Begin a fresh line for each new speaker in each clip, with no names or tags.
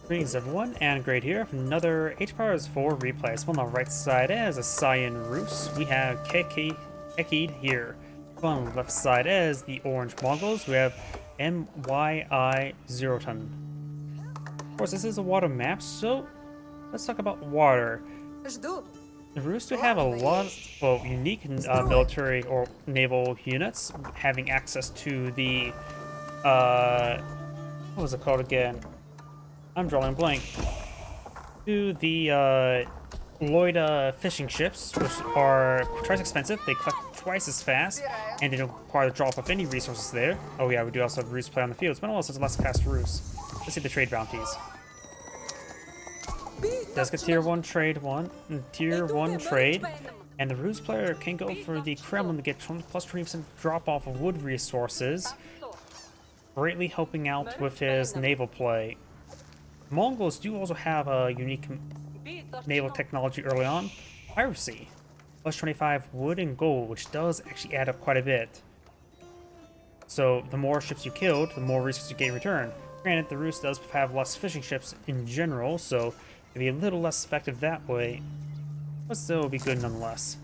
Greetings everyone, and Great here. Another H-Powers 4 replay. So on the right side as a Cyan Roos, we have KekkedyHere. On the left side as the Orange Mongols, we have mYi ZertoN. Of course, this is a water map, so let's talk about water. The Roos do have a lot of unique military or naval units, having access to the what was it called again? I'm drawing a blank. To the Lloyd fishing ships, which are twice expensive, they collect twice as fast, and they don't require the drop of any resources there. Oh yeah, we do also have Roos play on the field. It's been a while since the last cast Roos. Let's see the trade bounties. Does get tier 1 trade, and the Roos player can go for the Kremlin to get plus 20% drop off of wood resources, greatly helping out with his naval play. Mongols do also have a unique naval technology early on, piracy. Plus 25 wood and gold, which does actually add up quite a bit. So the more ships you killed, the more resources you get in return. Granted, the Roos does have less fishing ships in general, so it'd be a little less effective that way, but still it'll be good nonetheless.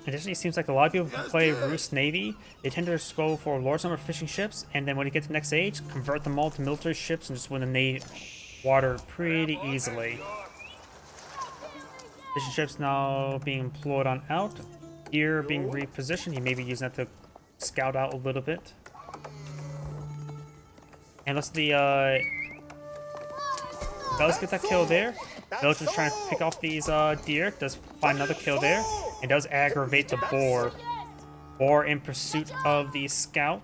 Additionally, it seems like a lot of people who play Roos Navy, they tend to go for a large number of fishing ships, and then when you get to the next age, convert them all to military ships and just win the water pretty easily. Fishing ships now being employed on out. Here being repositioned, he may be using that to scout out a little bit. And let's does get that kill there. Villager's trying to pick off these deer, does find another kill there. It does aggravate the boar. Boar in pursuit of the scout.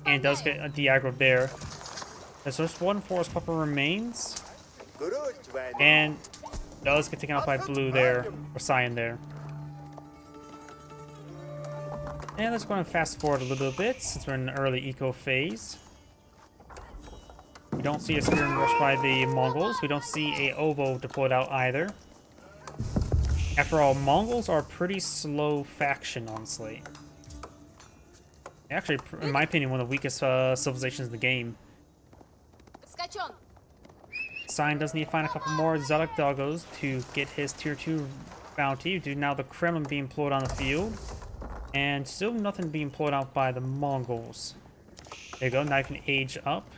And does get a de-aggro there. There's just one forest pupper remains. And does get taken out by blue there, or cyan there. And let's go and fast forward a little bit since we're in the early eco phase. We don't see a spearman rush by the Mongols. We don't see a Ovo deployed out either. After all, Mongols are a pretty slow faction, honestly. Actually, in my opinion, one of the weakest civilizations in the game. Cyan does need to find a couple more Zodiac doggos to get his tier 2 bounty. Due now the Kremlin being employed on the field. And still nothing being employed out by the Mongols. There you go, now you can age up.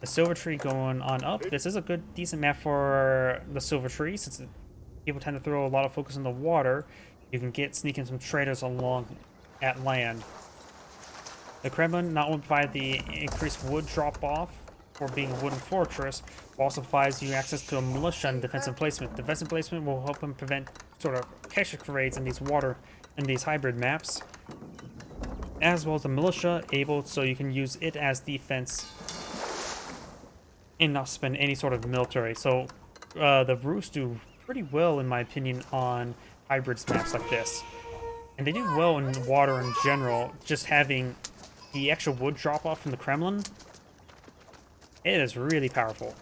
The Silver Tree going on up. This is a good, decent map for the Silver Tree, since people tend to throw a lot of focus on the water. You can sneak in some traders along at land. The Kremlin not only provide the increased wood drop-off for being a wooden fortress, but also provides you access to a militia and defensive placement. Defensive placement will help them prevent sort of Keshik raids in these hybrid maps, as well as the militia so you can use it as defense and not spend any sort of military. So the Roos do pretty well, in my opinion, on hybrids maps like this. And they do well in water in general. Just having the extra wood drop off from the Kremlin, it is really powerful.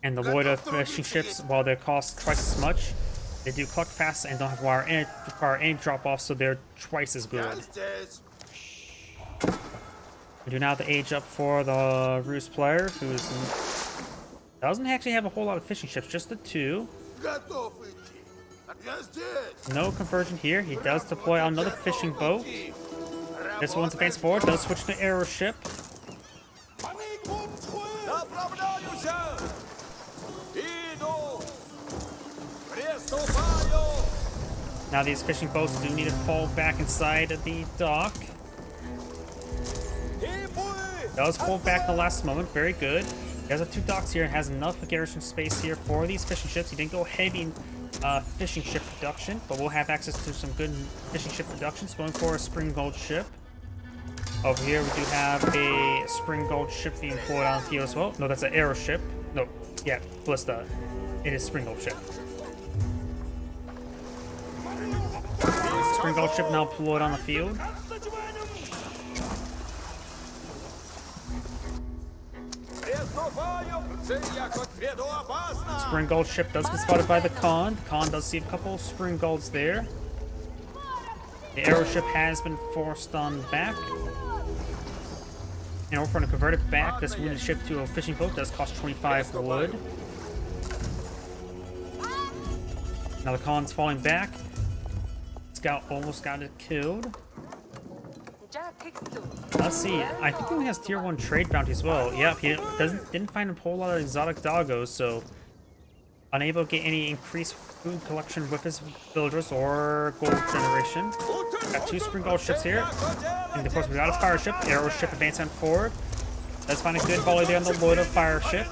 And the Lloyd fishing ships, while they cost twice as much, they do collect fast and don't require any drop off, so they're twice as good. We do now have to age up for the Roos player, who doesn't actually have a whole lot of fishing ships, just the 2. No conversion here. He does deploy on another fishing boat. This one's advanced forward, does switch to arrow ship. Now these fishing boats do need to fall back inside of the dock. Does pull back the last moment, very good. He has 2 docks here and has enough garrison space here for these fishing ships. He didn't go heavy in fishing ship production, but we'll have access to some good fishing ship productions. Going for a spring gold ship. Over here we do have a spring gold ship being pulled on the field as well. No, that's an arrow ship. No, yeah, Ballista. It is spring gold ship. Spring gold ship now pulled on the field. Spring gold ship does get spotted by the Khan. The Khan does see a couple spring golds there. The aeroship has been forced on back. In order for it to convert it back, this wounded ship to a fishing boat does cost 25 wood. Now the colon's falling back. Scout almost got it killed. Let's see. I think he only has tier 1 trade bounty as well. Yep, he didn't find a whole lot of exotic doggos, so unable to get any increased food collection with his villagers or gold generation. Got 2 spring gold ships here. And of course we got a fire ship, arrow ship advancing forward. Let's find a good volley there on the lord of fire ship.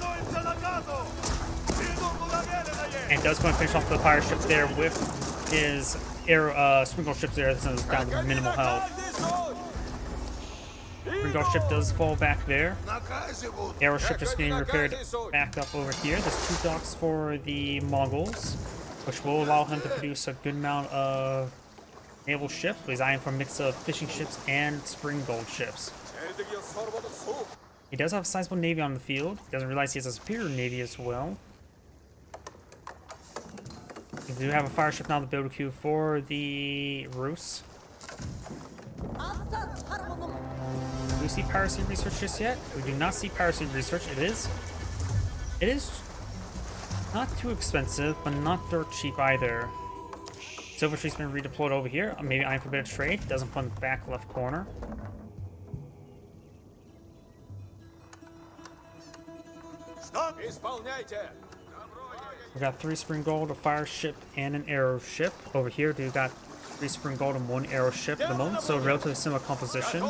And does go and finish off the fire ship there with his spring gold ships there. That's down to minimal health. Spring gold ship does fall back there. Arrow ship just getting repaired back up over here. There's 2 docks for the Mongols, which will allow him to produce a good amount of naval ships. But he's eyeing for a mix of fishing ships and spring gold ships. He does have a sizable navy on the field. He doesn't realize he has a superior navy as well. We do have a fire ship now in the build queue for the Rus. Do we see piracy research just yet? We do not see piracy research. It is not too expensive, but not dirt cheap either. Silver Tree's been redeployed over here. Maybe eyeing for a bit of trade. Doesn't put in the back left corner. We got 3 spring gold, a fire ship, and an arrow ship. Over here, we've got 3 spring gold and 1 arrow ship at the moment, so relatively similar composition.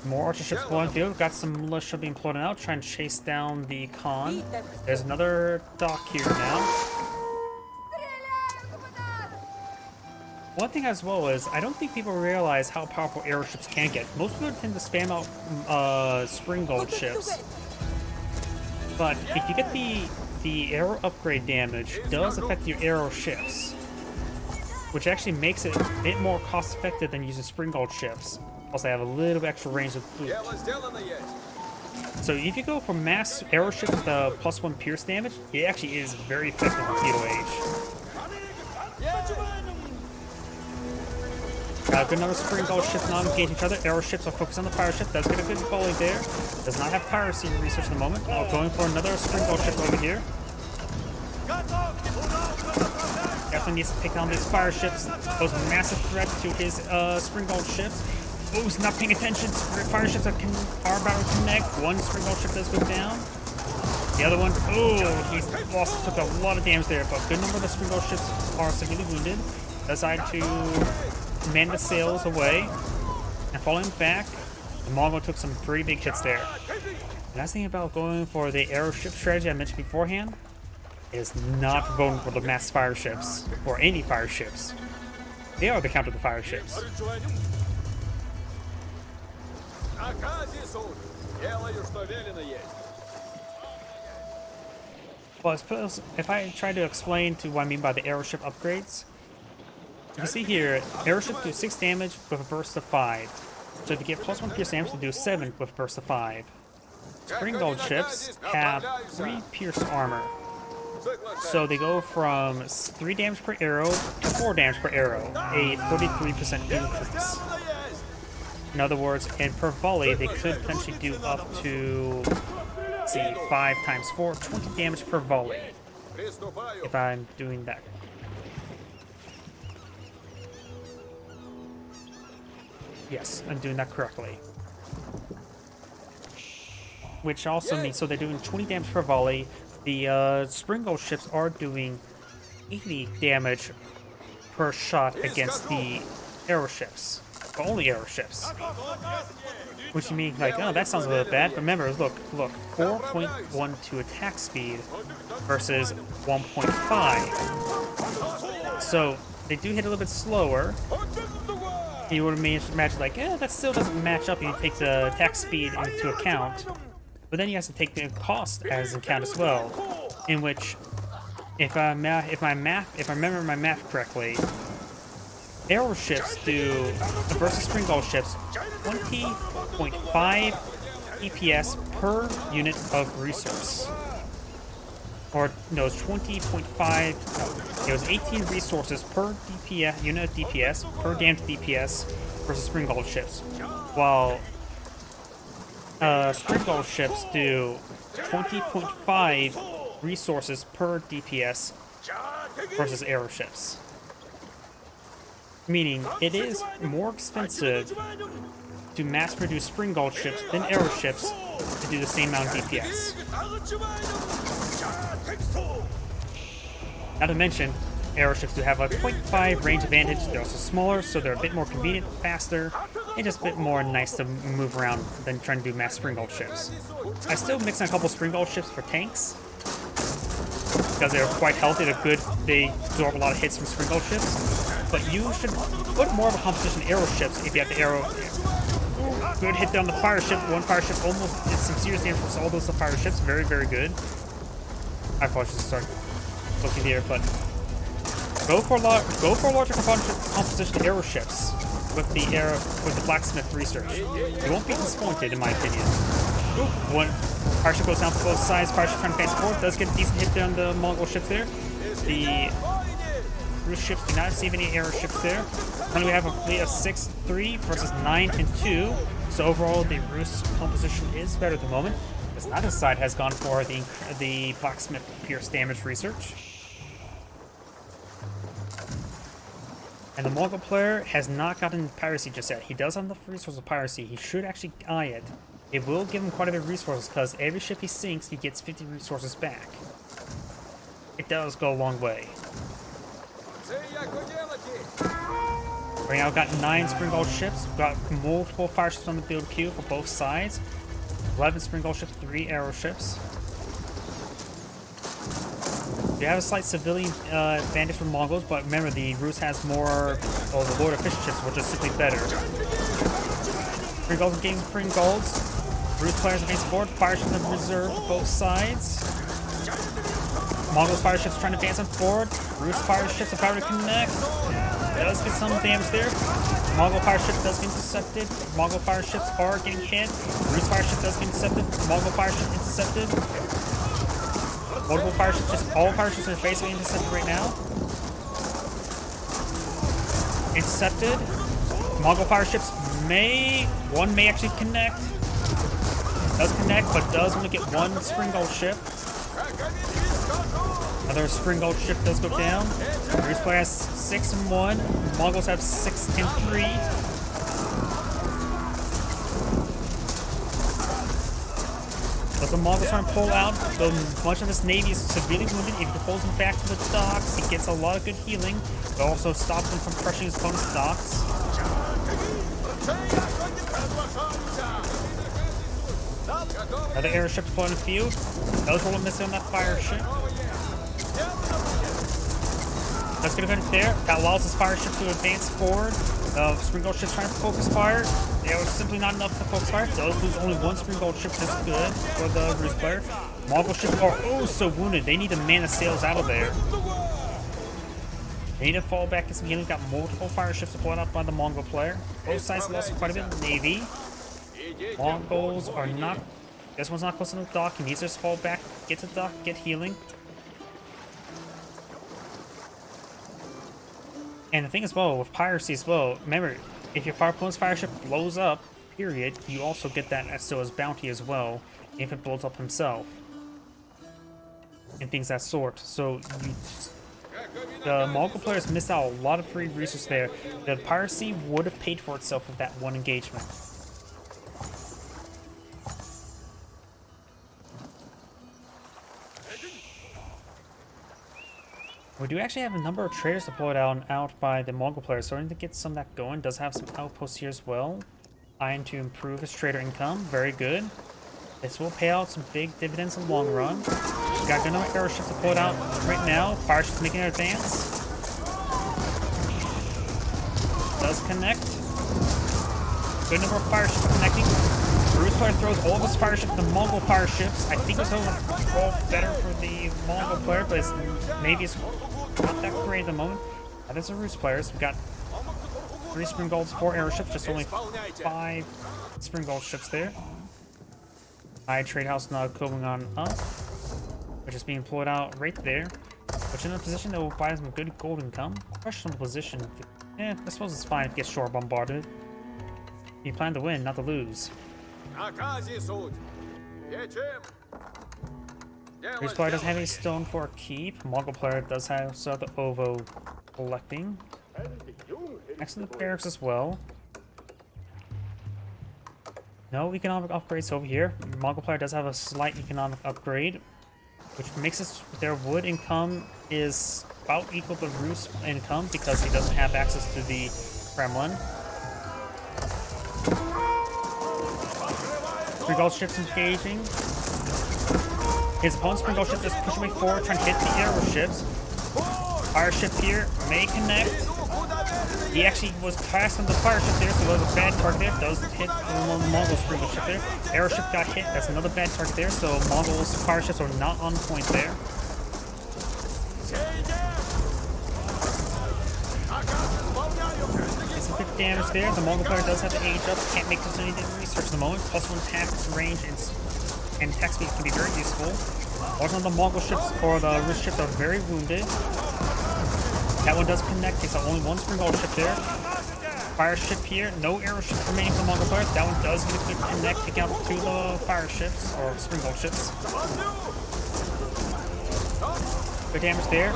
More archer ships blowing field. Got some militia being plotted out, trying to chase down the Khan. There's another dock here now. One thing as well is, I don't think people realize how powerful airoships can get. Most people tend to spam out spring gold ships. But if you get the arrow upgrade damage, it does affect your arrow ships, which actually makes it a bit more cost effective than using spring gold ships. Plus they have a little bit extra range of boot. So if you go for mass arrow ships with a +1 pierce damage, it actually is very effective in Feudal Age. Good number of spring gold ships not engaging each other. Arrow ships are focused on the fire ship. Does get a good volley there. Does not have piracy research at the moment. Going for another spring gold ship over here. Definitely needs to take down these fire ships. Pose a massive threat to his spring gold ships. Oh, he's not paying attention. Fire ships are about to connect. 1 spring gold ship does go down. The other one, oh, he's lost, took a lot of damage there, but a good number of the spring gold ships are severely wounded. Decide to man the sails away, and falling back, the Mongol took some pretty big hits there. The nice thing about going for the arrow ship strategy I mentioned beforehand is not vulnerable to mass fire ships, or any fire ships. They are the counter to fire ships. Well, if I try to explain to what I mean by the arrow ship upgrades, you can see here, airoships do 6 damage with a burst of 5. So if you get +1 pierce damage, they do 7 with a burst of 5. Spring gold ships have 3 pierce armor. So they go from 3 damage per arrow to 4 damage per arrow, a 33% increase. In other words, and per volley, they could potentially do up to, let's see, 5 times 4, 20 damage per volley. If I'm doing that. Yes, I'm doing that correctly. Which also means, so they're doing 20 damage per volley. The spring gold ships are doing 80 damage per shot against the arrow ships. But only arrow ships. Which you mean, like, oh, that sounds a little bad. But remember, look, 4.12 attack speed versus 1.5. So they do hit a little bit slower. You would imagine, like, that still doesn't match up if you take the attack speed into account. But then you have to take the cost as account as well. In which, if I remember my math correctly, arrow ships do, versus spring gold ships, 20.5 EPS per unit of resource. or no, it's 20.5. No, it was 18 resources per DPS unit of DPS per damage DPS versus Spring Gold ships, while Spring Gold ships do 20.5 resources per DPS versus arrow ships. Meaning, it is more expensive to mass produce Spring Gold ships than arrow ships to do the same amount of DPS. Not to mention, arrow ships do have a 0.5 range advantage. They're also smaller, so they're a bit more convenient, faster, and just a bit more nice to move around than trying to do mass Spring Gold ships. I still mix in a couple Spring Gold ships for tanks, because they're quite healthy. They're good. They absorb a lot of hits from Spring Gold ships. But you should put more of a composition arrow ships if you have the arrow. Good hit down the fire ship. One fire ship almost did some serious damage for all those fire ships. Very, very good. I probably should start looking here, but go for a larger composition arrow ships with the blacksmith research. You won't be disappointed, in my opinion. Ooh, one fire ship goes down for both sides. Fire ship trying to face forward. Does get a decent hit down the Mongol ships there. The Rus ships do not receive any arrow ships there. Currently we have a fleet of 6-3 versus 9-2. So overall, the Rus composition is better at the moment. This neither side has gone for the blacksmith pierce damage research. And the Mongol player has not gotten piracy just yet. He does have enough resources of piracy. He should actually eye it. It will give him quite a bit of resources because every ship he sinks, he gets 50 resources back. It does go a long way. Right now, we've got 9 Spring Gold ships. We've got multiple fire ships on the field queue for both sides. 11 Spring Gold ships, 3 arrow ships. We have a slight civilian advantage from Mongols, but remember, the Rus has more, the Lord Efficient ships, which are simply better. Spring Golds against Spring Golds. Rus players against forward. Fire ships in reserve for both sides. Mongols fire ships trying to advance them forward. Rus fire ships about to connect. Does get some damage there. Mongol fire ship does get intercepted. Mongol fire ships are getting hit. Rus fire ship does get intercepted. Mongol fire ship intercepted. Multiple fire ships, all fire ships are basically intercepted right now. Intercepted. Mongol fire ships one may actually connect. Does connect, but does only get one Spring Gold ship. Another Spring Gold ship does go down. Rus player has 6-1. Mongols have 6-3. But the Mongols trying to pull out. Though much of his navy is severely wounded. If he pulls him back to the docks, he gets a lot of good healing. But also stops him from crushing his opponent's docks. Another airship deployed in the field. Does roll a missile on that fire ship. That's gonna go there. That allows his fire ship to advance forward. Spring Gold ship's trying to focus fire. There was simply not enough to focus fire. Those lose only one Spring Gold ship. This is good for the Rus player. Mongol ships are oh so wounded. They need to man the sails out of there. They need to fall back and some healing. Got multiple fire ships deployed out by the Mongol player. Both sides lost quite a bit of navy. Mongols are not. This one's not close enough to the dock. He needs to just fall back, get to the dock, get healing. And the thing as well, with piracy as well, remember, if your opponent's fire ship blows up, period, you also get that as so as bounty as well, if it blows up himself. And things that sort. So, the Mongol players missed out a lot of free resources there. The piracy would have paid for itself with that one engagement. We do actually have a number of traders deployed out by the Mongol players, starting to get some of that going. Does have some outposts here as well. Eyeing to improve his trader income. Very good. This will pay out some big dividends in the long run. We got good number of airships deployed out right now. Fire ships making an advance. Does connect. Good number of fire ships connecting. Rus player throws all of his fire ships to the Mongol fire ships. I think it's a little better for the Mongol player, but maybe it's not that great at the moment. There's the Rus players. We've got 3 Spring Golds, 4 airships, just only 5 Spring Gold ships there. High trade house now going on up. which is being employed out right there, which in a position that will buy some good gold income. Questionable position. I suppose it's fine if it gets shore bombarded. You plan to win, not to lose. This player doesn't have any stone for a keep. Mongol player does have the ovo collecting. Next to the barracks as well. No economic upgrades over here. Mongol player does have a slight economic upgrade, which makes their wood income is about equal to Rus' income because he doesn't have access to the Kremlin. Springald ships engaging. His opponent's Springald ship is pushing way forward, trying to hit the arrow ships. Fire ship here may connect. He actually was passed on the fire ship there, so that was a bad target there. Does hit the Mongol Springald ship there. Arrow ship got hit. That's another bad target there, so Mongols fire ships are not on point there. Some good damage there. The Mongol player does have to age up. Can't make this anything research at the moment. Plus one attack range and attack speed can be very useful. One of the Mongol ships or the Rus ships are very wounded. That one does connect. Takes out only one Springald ship there. Fire ship here. No arrow ships remaining for the Mongol player. That one does get a good connect. Take out two of the fire ships or Springald ships. Good damage there.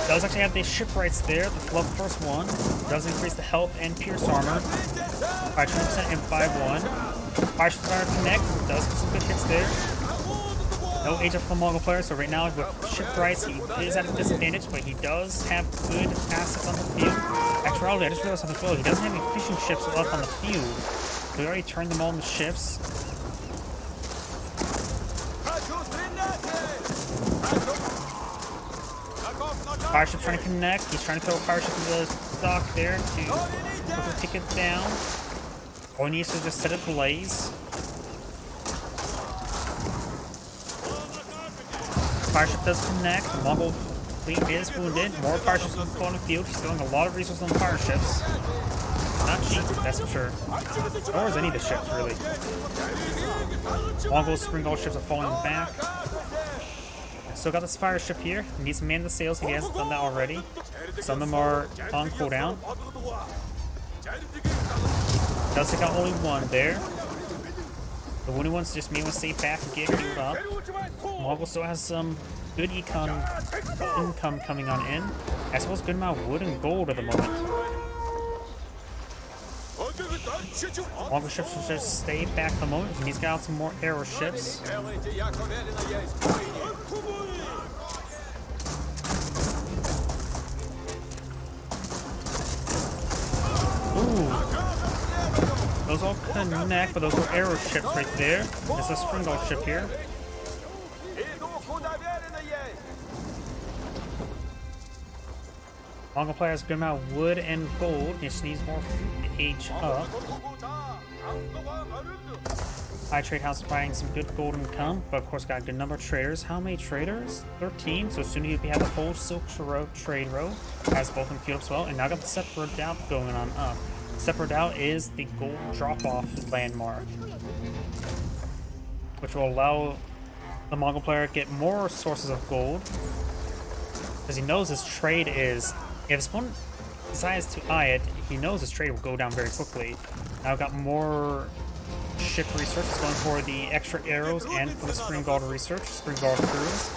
Does actually have the shipwrights there. The first one does increase the health and pierce armor by 20% and by 1. Fire ship fire connect does get some good hits there. No age up for the Mongol player, so right now with shipwrights he is at a disadvantage, but he does have good assets on the field. Actually, I just realized something as well. He doesn't have any fishing ships up on the field. So he already turned them all into ships. Fire ship trying to connect. He's trying to throw a fire ship into the dock there to take it down. All he needs to just set it ablaze. Fire ship does connect. The Mongol fleet is wounded. More fire ships will on the field. He's throwing a lot of resources on the fire ships. Not cheap, that's for sure. Or is any of the ships, really. Mongol Springald ships are falling back. Still got this fire ship here. He needs to man the sails. He hasn't done that already. Some of them are on cooldown. Does take out only one there. The wounded ones just may want to stay back and get healed up. Mongol still has some good income coming on in. I suppose good amount of wood and gold at the moment. Mongol ships should just stay back at the moment. He's got some more arrow ships. Ooh. Those all connect, but those are arrow ships right there. There's a Springald ship here. Mongol player has a good amount of wood and gold. He just needs more food to age up. High trade house buying some good gold income, but of course got a good number of traders. How many traders? 13. So soon he'll have the full Silk Road trade row. Has both in queue as well, and now got the separate doubt going on up. Separate doubt is the gold drop-off landmark, which will allow the Mongol player to get more sources of gold, because he knows his trade is, if his opponent decides to eye it, he knows his trade will go down very quickly. Now I've got more ship research. It's going for the extra arrows and for the Springald research, Springald crews.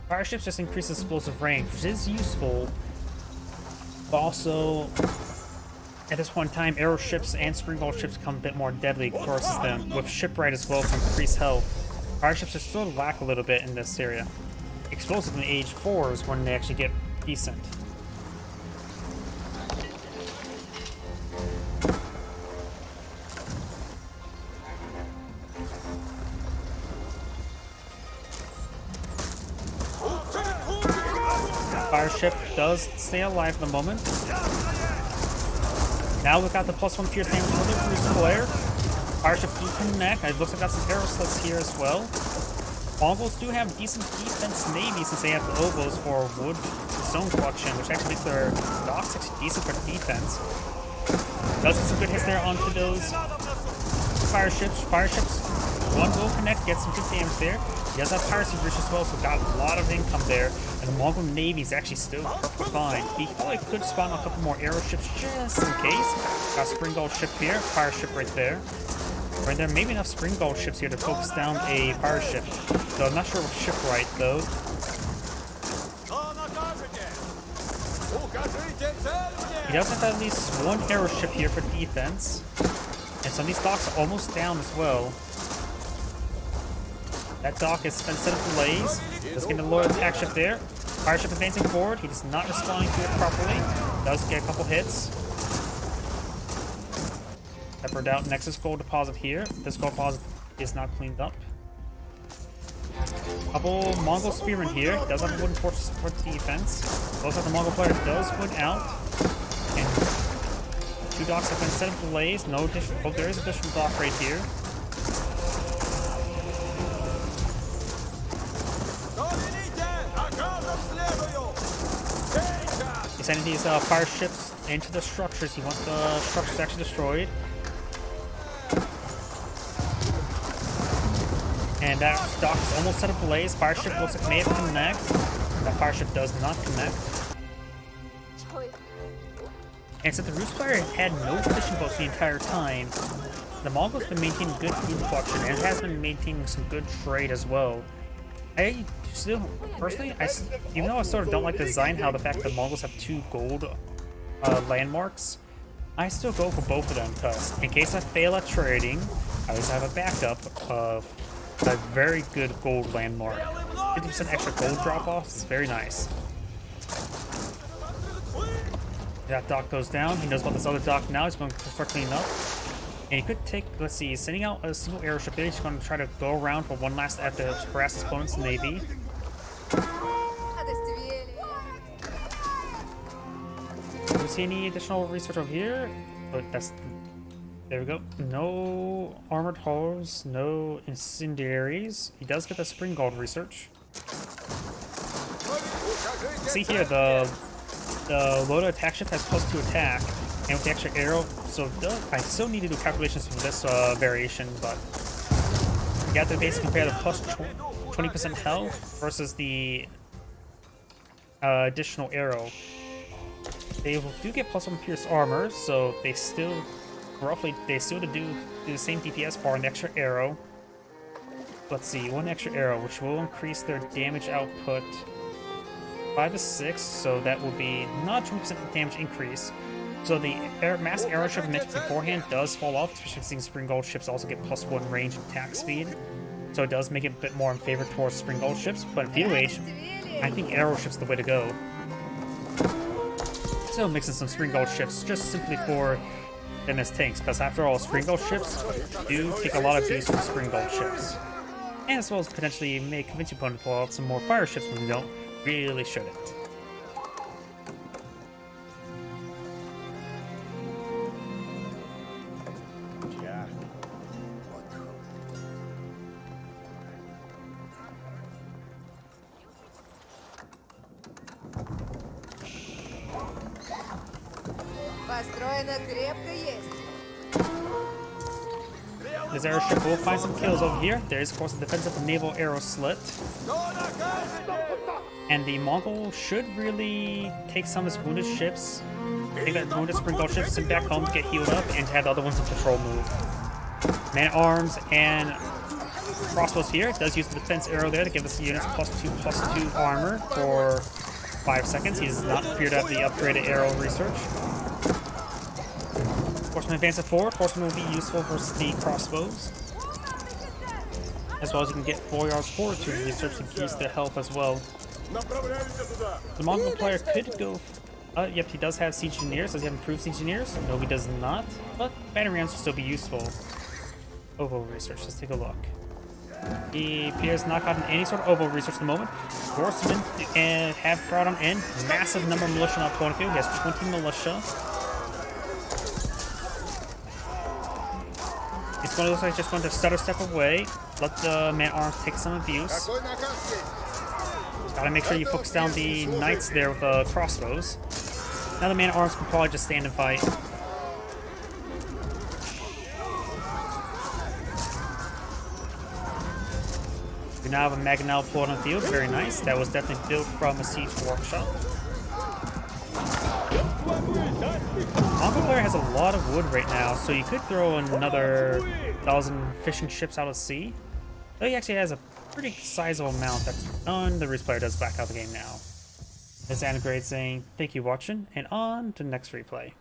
Fire ships just increase explosive range, which is useful. But also, at this point in time, arrow ships and Springald ships become a bit more deadly versus them, with shipwright as well for increased health. Fire ships are still lack a little bit in this area. Explosive in age 4 is when they actually get decent. Fire ship does stay alive at the moment. Now we've got the +1 pierce damage for the Rus player. Fire ships do connect. It looks like I've got some arrow slits here as well. Mongols do have decent defense navy since they have the ovos for wood stone collection, which actually makes their docks actually decent for defense. Does get some good hits there onto those fire ships. Fire ships One will connect, get some good damage there. He does have piracy bridge as well, so got a lot of income there. And the Mongol Navy is actually still perfectly fine. He probably could spawn a couple more arrow ships just in case. Got a spring gold ship here, fire ship right there. Right there, maybe enough spring gold ships here to focus down a fire ship. So I'm not sure which ship right though. He does have at least one arrow ship here for defense. And some of these docks are almost down as well. That dock has been set up ablaze. Let's get a loyal attack ship there. Fire ship advancing forward. He is not responding to it properly. Does get a couple hits. Peppered out Nexus gold deposit here. This gold deposit is not cleaned up. Couple Mongol spearmen here. Does have a wooden fortress for defense. Looks like the Mongol player does win out. And two docks have been set up ablaze. No additional. Oh, there is an additional dock right here. He's sending these fire ships into the structures. He wants the structures actually destroyed. And that dock is almost set up ablaze. Fire ship looks like it may have connect. That fire ship does not connect. And since the Rus player had no fishing boats the entire time, the Mongols have been maintaining good food production and has been maintaining some good trade as well. I still, personally, even though I sort of don't like the design, how the fact that the Mongols have two gold landmarks, I still go for both of them because in case I fail at trading, I always have a backup of a very good gold landmark. 50% extra gold drop-off is very nice. That dock goes down. He knows about this other dock now. He's going to start cleaning up. And he could take, let's see, he's sending out a single airship there. He's going to try to go around for one last effort to harass his opponent's navy. Do we see any additional research over here? But that's, there we go. No armored hulls, no incendiaries. He does get the spring gold research. See here, the Loda attack ship has +2 attack, and with the extra arrow, so I still need to do calculations for this variation, but you have to basically compare the plus 20% health versus the additional arrow. They do get +1 pierce armor, so they still do the same DPS bar and the extra arrow. Let's see, one extra arrow, which will increase their damage output 5 to 6, so that will be not 20% damage increase. So the mass arrow ship mentioned beforehand does fall off, especially since spring gold ships also get +1 range and attack speed. So it does make it a bit more in favor towards spring gold ships, but in feudal age, I think arrow ships the way to go. Still mixing some spring gold ships just simply for them as tanks, because after all, spring gold ships do take a lot of abuse from spring gold ships. And as well as potentially may convince your opponent to pull out some more fire ships when you don't really shouldn't. This airship will find some kills over here. There is, of course, a defensive naval arrow slit. And the Mongol should really take some of his wounded ships, take that wounded spring gold ships, send back home to get healed up, and to have the other ones in patrol move. Man-at-arms and crossbows here. Does use the defense arrow there to give us units +2/+2 armor for 5 seconds. He does not appear to have the upgraded arrow research. Horseman advances forward. Horseman will be useful versus the crossbows. As well as you can get Boyar's Fortitude research to increase their health as well. The Mongol player could go... yep, he does have siege engineers. Does he have improved siege engineers? No, he does not. But battery rounds will still be useful. OVO research. Let's take a look. He appears not gotten any sort of OVO research at the moment. Horsemen have brought him in. Massive number of militia on the opponent field. He has 20 militia. It's going to look like just going to stutter step away. Let the man-at-arms take some abuse. Gotta make sure you focus down the knights there with crossbows. Now the man-at-arms can probably just stand and fight. You now have a Magnet pulled on the field. Very nice. That was definitely built from a siege workshop. Mongol player has a lot of wood right now, so you could throw another 1,000 fishing ships out of sea. Though he actually has a pretty sizable amount that's done. The Roost player does back out the game now. This is Anagrade saying thank you for watching, and on to the next replay.